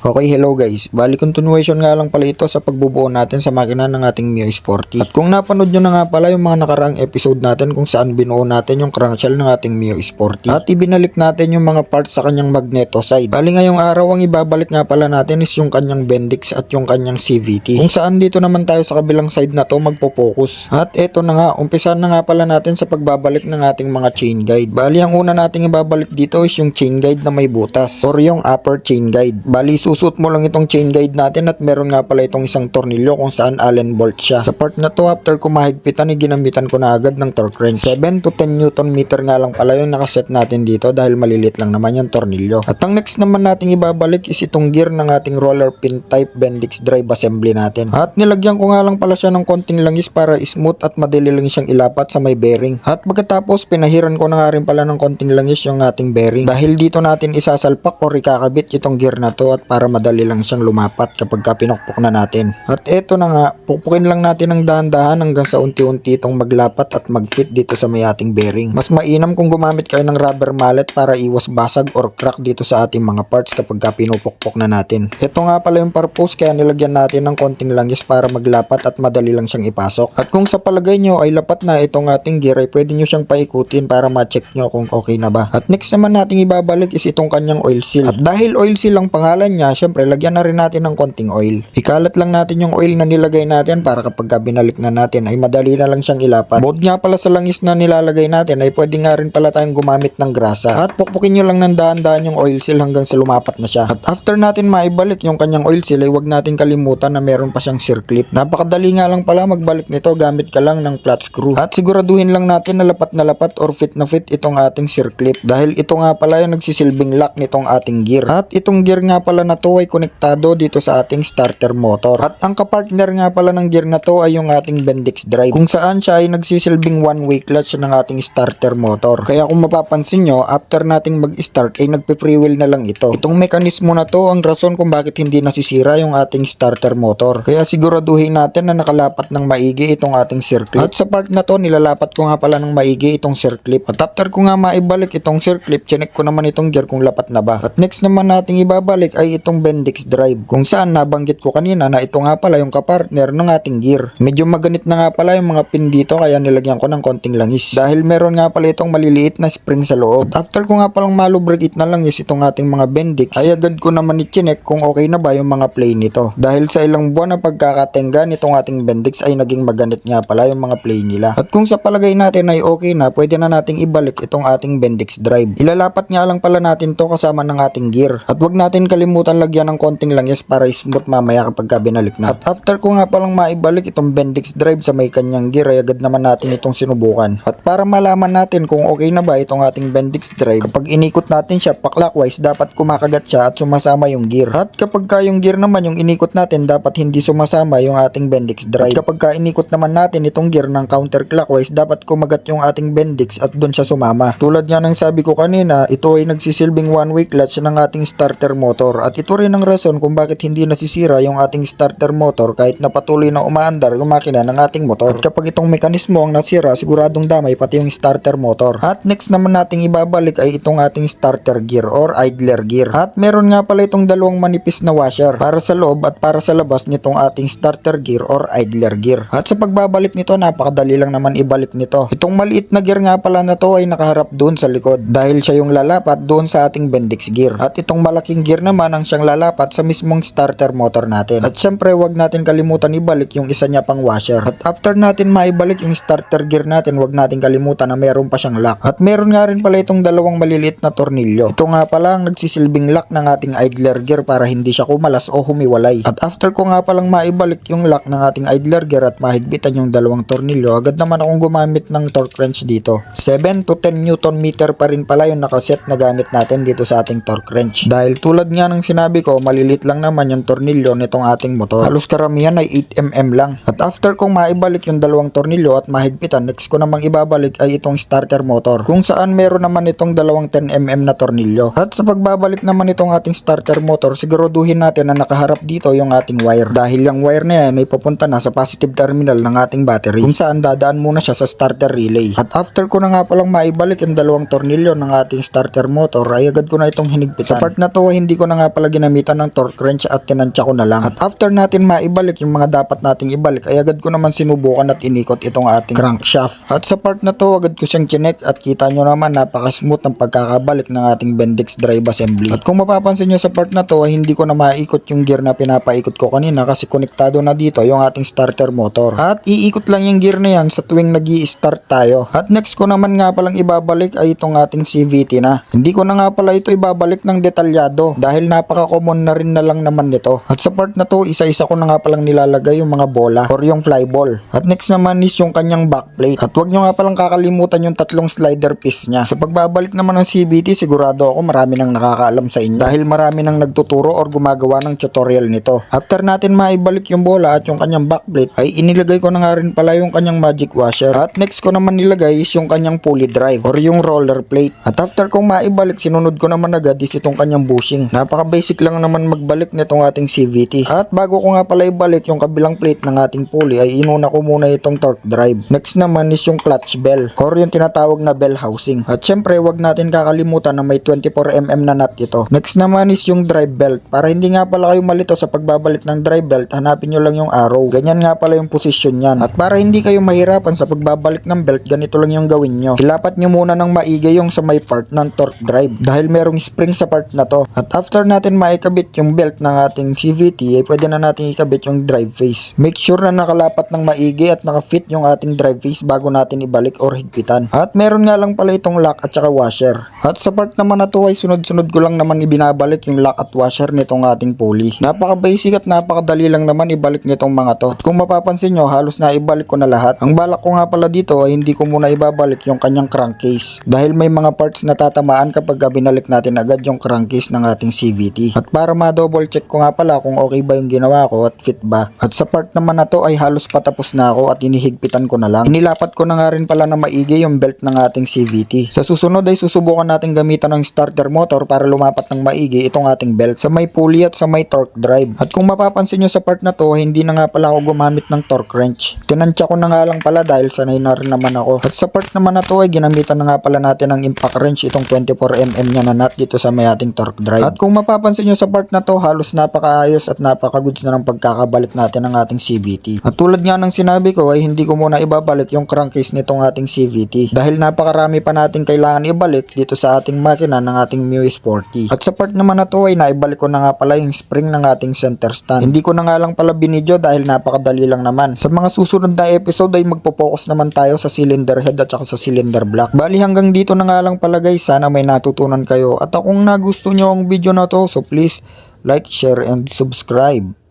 Okay, hello guys. Bali continuation nga lang pala ito sa pagbubuo natin sa makina ng ating Mio Sporty. At kung napanood nyo na nga pala yung mga nakaraang episode natin kung saan binuo natin yung crankshell ng ating Mio Sporty. At ibinalik natin yung mga parts sa kanyang magneto side. Bali ngayong araw ang ibabalik nga pala natin is yung kanyang Bendix at yung kanyang CVT. Kung saan dito naman tayo sa kabilang side na to magpo-focus. At eto na nga, umpisan na nga pala natin sa pagbabalik ng ating mga chain guide. Bali ang una nating ibabalik dito is yung chain guide na may butas or yung upper chain guide. Bali susut mo lang itong chain guide natin at meron nga pala itong isang tornilyo kung saan Allen bolt siya. Sa part na to, after ko mahigpitan, ginamitan ko na agad ng torque wrench. 7 to 10 Newton meter nga lang pala yung nakaset natin dito dahil malilit lang naman yung tornilyo. At ang next naman nating ibabalik is itong gear ng ating roller pin type Bendix drive assembly natin. At nilagyan ko nga lang pala siya ng konting langis para smooth at madali lang siyang ilapat sa may bearing. At pagkatapos pinahiran ko na nga rin pala ng konting langis yung ating bearing dahil dito natin isasalpak o ikakabit itong gear na to at para madali lang siyang lumapat kapag pinukpok na natin. At eto na nga, pukpukin lang natin ng dahan-dahan hanggang sa unti-unti itong maglapat at mag-fit dito sa may ating bearing. Mas mainam kung gumamit kayo ng rubber mallet para iwas basag or crack dito sa ating mga parts kapag pinupukpok na natin. Ito nga pala yung purpose kaya nilagyan natin ng konting langis para maglapat at madali lang siyang ipasok. At kung sa palagay nyo ay lapat na itong ating gear ay pwede nyo siyang paikutin para ma-check nyo kung okay na ba. At next naman nating ibabalik is itong kanyang oil seal. At dahil oil seal ang pangalan niya, syempre lagyan na rin natin ng konting oil. Ikalat lang natin yung oil na nilagay natin para kapag binalik na natin ay madali na lang siyang ilapat. Bukod nga pala sa langis na nilalagay natin ay pwede nga rin pala tayong gumamit ng grasa. At pukpukin nyo lang ng dahan-dahan yung oil seal hanggang sa lumapat na siya. At after natin maibalik yung kanyang oil seal ay huwag natin kalimutan na meron pa siyang circlip. Napakadali nga lang pala magbalik nito gamit ka lang ng flat screw. At siguraduhin lang natin na lapat or fit na fit itong ating circlip dahil ito nga pala yung nagsisilbing lock nitong ating gear. At itong gear nga pala na to ay konektado dito sa ating starter motor. At ang kapartner nga pala ng gear na to ay yung ating Bendix drive kung saan siya ay nagsisilbing one-way clutch ng ating starter motor. Kaya kung mapapansin nyo, after nating mag-start ay nagpe-free wheel na lang ito. Itong mekanismo na to ang rason kung bakit hindi nasisira yung ating starter motor. Kaya siguraduhin natin na nakalapat ng maigi itong ating circlip. At sa part na to, nilalapat ko nga pala ng maigi itong circlip. At after ko nga maibalik itong circlip, chinek ko naman itong gear kung lapat na ba. At next naman nating ibabalik ay itong Bendix drive kung saan nabanggit ko kanina na ito nga pala yung kapartner ng ating gear. Medyo maganit na nga pala yung mga pin dito kaya nilagyan ko ng konting langis dahil meron nga pala itong maliliit na spring sa loob. At after ko nga palang malubricate na langis itong ating mga Bendix ay agad ko naman i-chinek kung okay na ba yung mga play nito dahil sa ilang buwan na pagkakatenga nitong ating Bendix ay naging maganit nga pala yung mga play nila. At kung sa palagay natin ay okay na, pwede na nating ibalik itong ating Bendix drive. Ilalapat nga lang pala natin to kasama ng ating gear at wag natin kalimutan lagyan ng konting langis para smooth mamaya kapag binalik na. At after ko nga palang maibalik itong Bendix drive sa may kanyang gear ay agad naman natin itong sinubukan. At para malaman natin kung okay na ba itong ating Bendix drive, kapag inikot natin siya pa-clockwise dapat kumakagat siya at sumasama yung gear. At kapag yung gear naman yung inikot natin dapat hindi sumasama yung ating Bendix drive. At kapag inikot naman natin itong gear ng counterclockwise dapat kumagat yung ating Bendix at doon siya sumama. Tulad nga ng sabi ko kanina, ito ay nagsisilbing one-way clutch ng ating starter motor at ito rin ang rason kung bakit hindi nasisira yung ating starter motor kahit na patuloy na umaandar yung makina ng ating motor. At kapag itong mekanismo ang nasira, siguradong damay pati yung starter motor. At next naman nating ibabalik ay itong ating starter gear or idler gear. At meron nga pala itong dalawang manipis na washer para sa loob at para sa labas nitong ating starter gear or idler gear. At sa pagbabalik nito, napakadali lang naman ibalik nito. Itong maliit na gear nga pala na to ay nakaharap doon sa likod dahil siya yung lalapat doon sa ating Bendix gear. At itong malaking gear naman ang siyang lalapat sa mismong starter motor natin. At syempre wag natin kalimutan ibalik yung isa niya pang washer. At after natin maibalik yung starter gear natin, wag natin kalimutan na meron pa siyang lock. At meron nga rin pala itong dalawang maliliit na tornilyo. Ito nga pala ang nagsisilbing lock ng ating idler gear para hindi siya kumalas o humiwalay. At after ko nga palang maibalik yung lock ng ating idler gear at mahigpitan yung dalawang tornilyo, agad naman akong gumamit ng torque wrench dito. 7 to 10 Newton meter pa rin pala yung nakaset na gamit natin dito sa ating torque wrench. Dahil tulad nga ng sinabi ko, malilit lang naman yung tornilyo nitong ating motor. Halos karamihan ay 8mm lang. At after kong maibalik yung dalawang tornilyo at mahigpitan, next ko namang ibabalik ay itong starter motor kung saan meron naman itong dalawang 10mm na tornilyo. At sa pagbabalik naman itong ating starter motor, siguraduhin natin na nakaharap dito yung ating wire dahil yung wire na yan ay papunta na sa positive terminal ng ating battery kung saan dadaan muna siya sa starter relay. At after ko na nga palang maibalik yung dalawang tornilyo ng ating starter motor ay agad ko na itong hinigpitan. Sa part na to hindi ko na nga pala ginamitan ng torque wrench at tinansya ko na lang. At after natin maibalik yung mga dapat nating ibalik ay agad ko naman sinubukan at inikot itong ating crankshaft. At sa part na to agad ko siyang chinek at kita nyo naman napaka-smooth ng pagkakabalik ng ating Bendix drive assembly. At kung mapapansin nyo sa part na to ay hindi ko na maikot yung gear na pinapaikot ko kanina kasi konektado na dito yung ating starter motor. At iikot lang yung gear na yan sa tuwing nag-i-start tayo. At next ko naman nga palang ibabalik ay itong ating CVT na. Hindi ko na nga pala ito ibabalik ng detalyado dahil napaka-common na rin na lang naman nito. At sa part na to isa-isa ko na nga palang nilalagay yung mga bola or yung fly ball. At next naman is yung kanyang backplate. At wag nyo nga palang kakalimutan yung tatlong slider piece niya. Sa pagbabalik naman ng CVT sigurado ako marami nang nakakaalam sa inyo dahil marami nang nagtuturo or gumagawa ng tutorial nito. After natin maibalik yung bola at yung kanyang backplate ay inilagay ko na nga rin pala yung kanyang magic washer. At next ko naman nilagay is yung kanyang pulley drive or yung roller plate. At after kong maibalik, sinunod ko naman agad is itong kanyang bushing. Napaka basic lang naman magbalik nitong ating CVT. At bago ko nga pala ibalik yung kabilang plate ng ating pulley ay inuna ko muna itong torque drive. Next naman is yung clutch bell or yung tinatawag na bell housing. At syempre wag natin kakalimutan na may 24mm na nut ito. Next naman is yung drive belt. Para hindi nga pala kayo malito sa pagbabalik ng drive belt, hanapin nyo lang yung arrow. Ganyan nga pala yung posisyon yan. At para hindi kayo mahirapan sa pagbabalik ng belt, ganito lang yung gawin nyo. Ilapat nyo muna ng maigi yung sa may part ng torque drive dahil merong spring sa part na to. At after natin maikabit yung belt ng ating CVT ay pwede na natin ikabit yung drive face. Make sure na nakalapat ng maigi at nakafit yung ating drive face bago natin ibalik or higpitan. At meron nga lang pala itong lock at saka washer. At sa part naman na to ay sunod-sunod ko lang naman ibinabalik yung lock at washer nitong ating pulley. Napaka basic at napakadali lang naman ibalik nitong mga to. At kung mapapansin nyo halos na ibalik ko na lahat. Ang balak ko nga pala dito ay hindi ko muna ibabalik yung kanyang crankcase dahil may mga parts na tatamaan kapag binalik natin agad yung crankcase ng ating CVT. At para ma-double check ko nga pala kung okay ba yung ginawa ko at fit ba. At sa part naman na to ay halos patapos na ako at inihigpitan ko na lang. Inilapat ko na nga rin pala na maigi yung belt ng ating CVT. Sa susunod ay susubukan natin gamitan ng starter motor para lumapat ng maigi itong ating belt sa may pulley at sa may torque drive. At kung mapapansin nyo sa part na to, hindi na nga pala ako gumamit ng torque wrench. Tinansya ko na nga lang pala dahil sanay na rin naman ako. At sa part naman na to ay ginamitan na nga pala natin ng impact wrench itong 24mm nya na nut dito sa may ating torque drive. At kung mapapansin nyo sa part na to, halos napakaayos at napakagoods na ng pagkakabalik natin ng ating CVT. At tulad nga ng sinabi ko ay hindi ko muna ibabalik yung crankcase nitong ating CVT dahil napakarami pa natin kailangan ibalik dito sa ating makina ng ating MIUI Sporty. At sa part naman na to ay naibalik ko na nga pala yung spring ng ating center stand. Hindi ko na nga lang pala binidyo dahil napakadali lang naman. Sa mga susunod na episode ay magpo-focus naman tayo sa cylinder head at saka sa cylinder block. Bali hanggang dito na nga lang pala guys, sana may natutunan kayo. At kung nagustuhan nyo ang video na to, so please like, share, and subscribe.